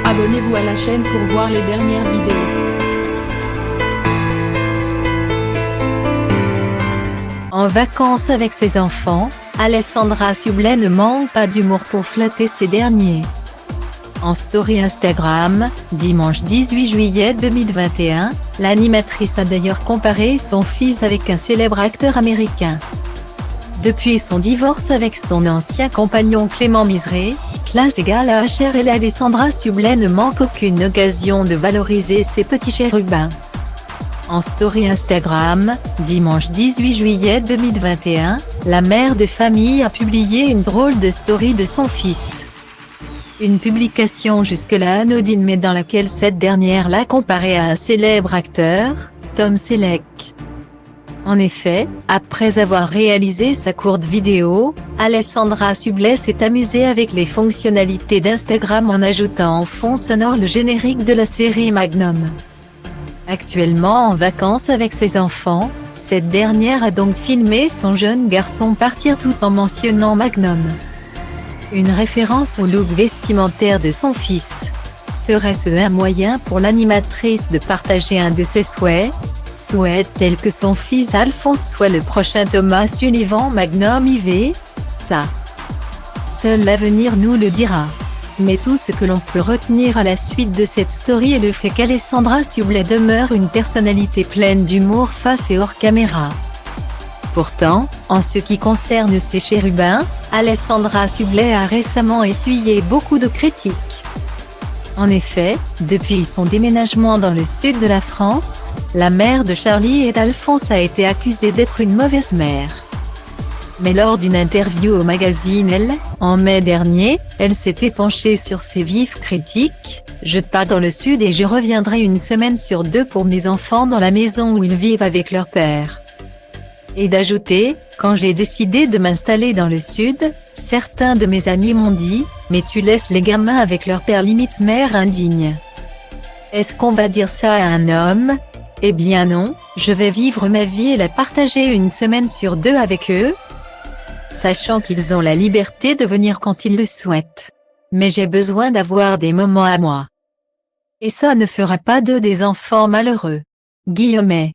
Abonnez-vous à la chaîne pour voir les dernières vidéos. En vacances avec ses enfants, Alessandra Sublet ne manque pas d'humour pour flatter ces derniers. En story Instagram, dimanche 18 juillet 2021, l'animatrice a d'ailleurs comparé son fils avec un célèbre acteur américain. Depuis son divorce avec son ancien compagnon Clément Miseré, classe égale à HR, Alessandra Sublet ne manque aucune occasion de valoriser ses petits chérubins. En story Instagram, dimanche 18 juillet 2021, la mère de famille a publié une drôle de story de son fils. Une publication jusque-là anodine mais dans laquelle cette dernière l'a comparé à un célèbre acteur, Tom Selleck. En effet, après avoir réalisé sa courte vidéo, Alessandra Sublet s'est amusée avec les fonctionnalités d'Instagram en ajoutant en fond sonore le générique de la série Magnum. Actuellement en vacances avec ses enfants, cette dernière a donc filmé son jeune garçon partir tout en mentionnant Magnum. Une référence au look vestimentaire de son fils. Serait-ce un moyen pour l'animatrice de partager un de ses souhaits tels que son fils Alphonse soit le prochain Thomas Sullivan Magnum IV? Ça, seul l'avenir nous le dira. Mais tout ce que l'on peut retenir à la suite de cette story est le fait qu'Alessandra Sublet demeure une personnalité pleine d'humour face et hors caméra. Pourtant, en ce qui concerne ses chérubins, Alessandra Sublet a récemment essuyé beaucoup de critiques. En effet, depuis son déménagement dans le sud de la France, la mère de Charlie et d'Alphonse a été accusée d'être une mauvaise mère. Mais lors d'une interview au magazine Elle, en mai dernier, elle s'était penchée sur ces vives critiques. « Je pars dans le sud et je reviendrai une semaine sur 2 pour mes enfants dans la maison où ils vivent avec leur père. » Et d'ajouter, « Quand j'ai décidé de m'installer dans le sud, certains de mes amis m'ont dit « Mais tu laisses les gamins avec leur père limite mère indigne. » Est-ce qu'on va dire ça à un homme? Eh bien non, je vais vivre ma vie et la partager une semaine sur 2 avec eux, sachant qu'ils ont la liberté de venir quand ils le souhaitent. Mais j'ai besoin d'avoir des moments à moi. Et ça ne fera pas d'eux des enfants malheureux. Guillemets.